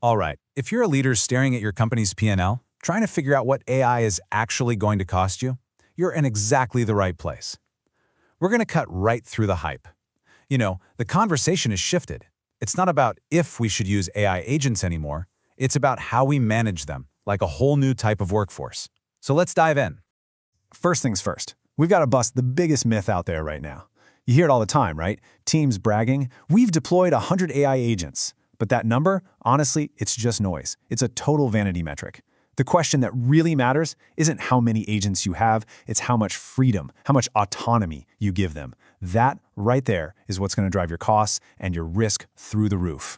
All right, if you're a leader staring at your company's P&L, trying to figure out what AI is actually going to cost you, you're in exactly the right place. We're going to cut right through the hype. The conversation has shifted. It's not about if we should use AI agents anymore. It's about how we manage them, like a whole new type of workforce. So let's dive in. First things first, we've got to bust the biggest myth out there right now. You hear it all the time, right? Teams bragging, we've deployed 100 AI agents. But that number, honestly, it's just noise. It's a total vanity metric. The question that really matters isn't how many agents you have, it's how much freedom, how much autonomy you give them. That right there is what's going to drive your costs and your risk through the roof.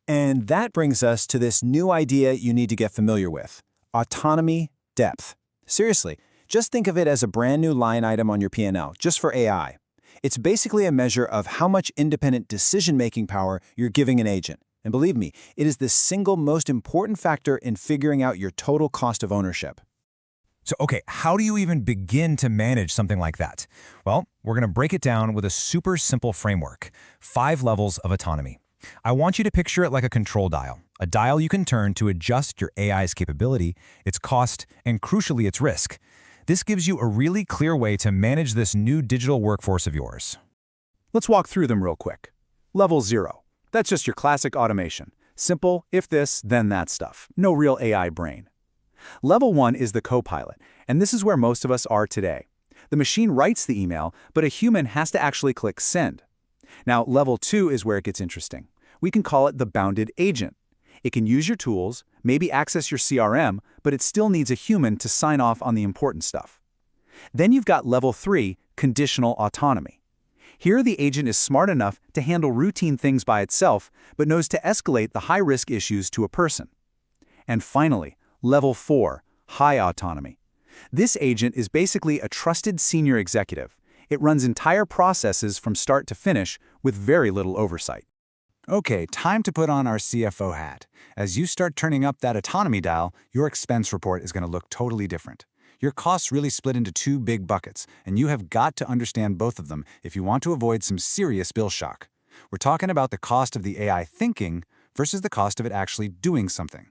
And that brings us to this new idea you need to get familiar with: autonomy depth. Seriously, just think of it as a brand new line item on your P&L, just for AI. It's basically a measure of how much independent decision-making power you're giving an agent. And believe me, it is the single most important factor in figuring out your total cost of ownership. So, how do you even begin to manage something like that? Well, we're going to break it down with a super simple framework: 5 levels of autonomy. I want you to picture it like a control dial, a dial you can turn to adjust your AI's capability, its cost, and crucially, its risk. This gives you a really clear way to manage this new digital workforce of yours. Let's walk through them real quick. Level 0. That's just your classic automation. Simple, if this, then that stuff. No real AI brain. Level 1 is the co-pilot, and this is where most of us are today. The machine writes the email, but a human has to actually click send. Now, level 2 is where it gets interesting. We can call it the bounded agent. It can use your tools, maybe access your CRM, but it still needs a human to sign off on the important stuff. Then you've got level 3, conditional autonomy. Here, the agent is smart enough to handle routine things by itself, but knows to escalate the high-risk issues to a person. And finally, level 4, high autonomy. This agent is basically a trusted senior executive. It runs entire processes from start to finish with very little oversight. Okay, time to put on our CFO hat. As you start turning up that autonomy dial, your expense report is going to look totally different. Your costs really split into 2 big buckets, and you have got to understand both of them if you want to avoid some serious bill shock. We're talking about the cost of the AI thinking versus the cost of it actually doing something.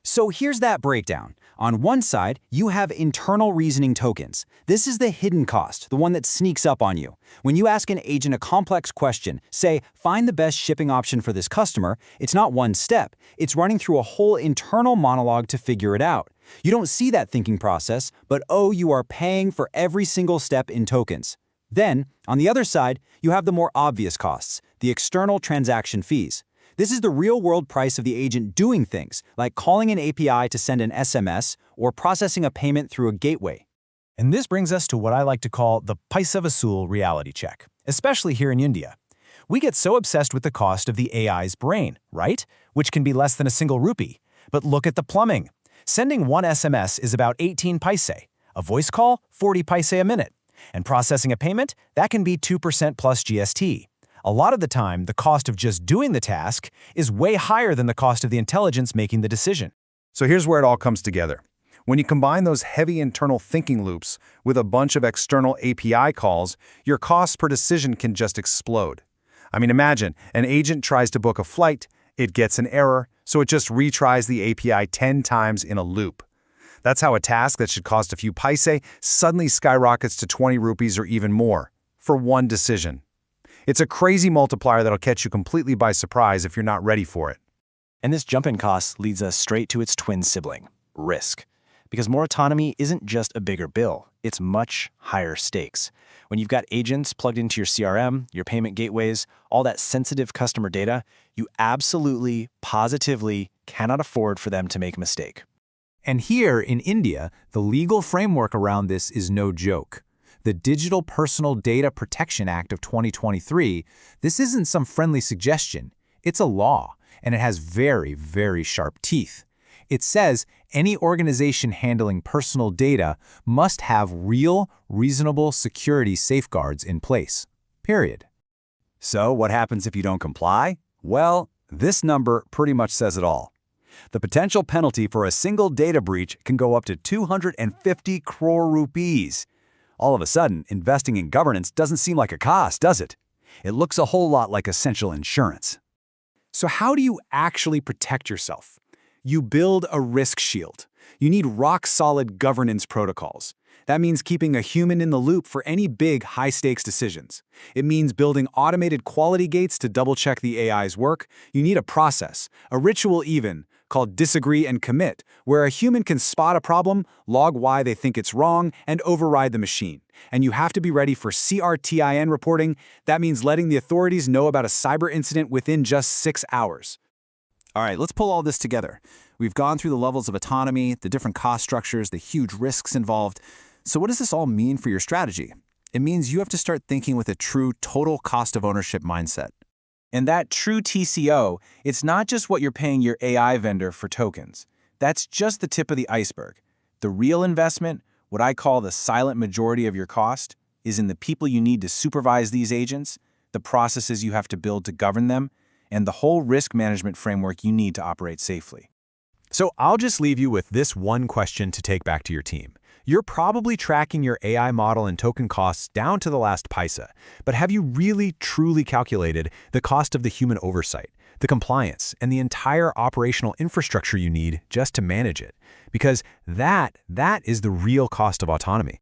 So here's that breakdown. On one side, you have internal reasoning tokens. This is the hidden cost, the one that sneaks up on you. When you ask an agent a complex question, say, find the best shipping option for this customer, it's not one step. It's running through a whole internal monologue to figure it out. You don't see that thinking process, but you are paying for every single step in tokens. Then, on the other side, you have the more obvious costs, the external transaction fees. This is the real-world price of the agent doing things, like calling an API to send an SMS or processing a payment through a gateway. And this brings us to what I like to call the Paisa Vasool reality check, especially here in India. We get so obsessed with the cost of the AI's brain, right? Which can be less than a single rupee. But look at the plumbing. Sending one SMS is about 18 paise, a voice call, 40 paise a minute, and processing a payment, that can be 2% plus GST. A lot of the time, the cost of just doing the task is way higher than the cost of the intelligence making the decision. So here's where it all comes together. When you combine those heavy internal thinking loops with a bunch of external API calls, your costs per decision can just explode. I mean, imagine an agent tries to book a flight, it gets an error, so it just retries the API 10 times in a loop. That's how a task that should cost a few paise suddenly skyrockets to 20 rupees or even more for one decision. It's a crazy multiplier that'll catch you completely by surprise if you're not ready for it. And this jump in cost leads us straight to its twin sibling, risk. Because more autonomy isn't just a bigger bill, it's much higher stakes. When you've got agents plugged into your CRM, your payment gateways, all that sensitive customer data, you absolutely, positively cannot afford for them to make a mistake. And here in India, the legal framework around this is no joke. The Digital Personal Data Protection Act of 2023, this isn't some friendly suggestion. It's a law, and it has very, very sharp teeth. It says any organization handling personal data must have real, reasonable security safeguards in place. Period. So what happens if you don't comply? Well, this number pretty much says it all. The potential penalty for a single data breach can go up to 250 crore rupees. All of a sudden, investing in governance doesn't seem like a cost, does it? It looks a whole lot like essential insurance. So how do you actually protect yourself? You build a risk shield. You need rock-solid governance protocols. That means keeping a human in the loop for any big, high-stakes decisions. It means building automated quality gates to double-check the AI's work. You need a process, a ritual even, called disagree and commit, where a human can spot a problem, log why they think it's wrong, and override the machine. And you have to be ready for CRTIN reporting. That means letting the authorities know about a cyber incident within just 6 hours. All right, let's pull all this together. We've gone through the levels of autonomy, the different cost structures, the huge risks involved. So what does this all mean for your strategy? It means you have to start thinking with a true total cost of ownership mindset. And that true TCO, it's not just what you're paying your AI vendor for tokens. That's just the tip of the iceberg. The real investment, what I call the silent majority of your cost, is in the people you need to supervise these agents, the processes you have to build to govern them, and the whole risk management framework you need to operate safely. So I'll just leave you with this one question to take back to your team. You're probably tracking your AI model and token costs down to the last paisa, but have you really truly calculated the cost of the human oversight, the compliance, and the entire operational infrastructure you need just to manage it? Because that is the real cost of autonomy.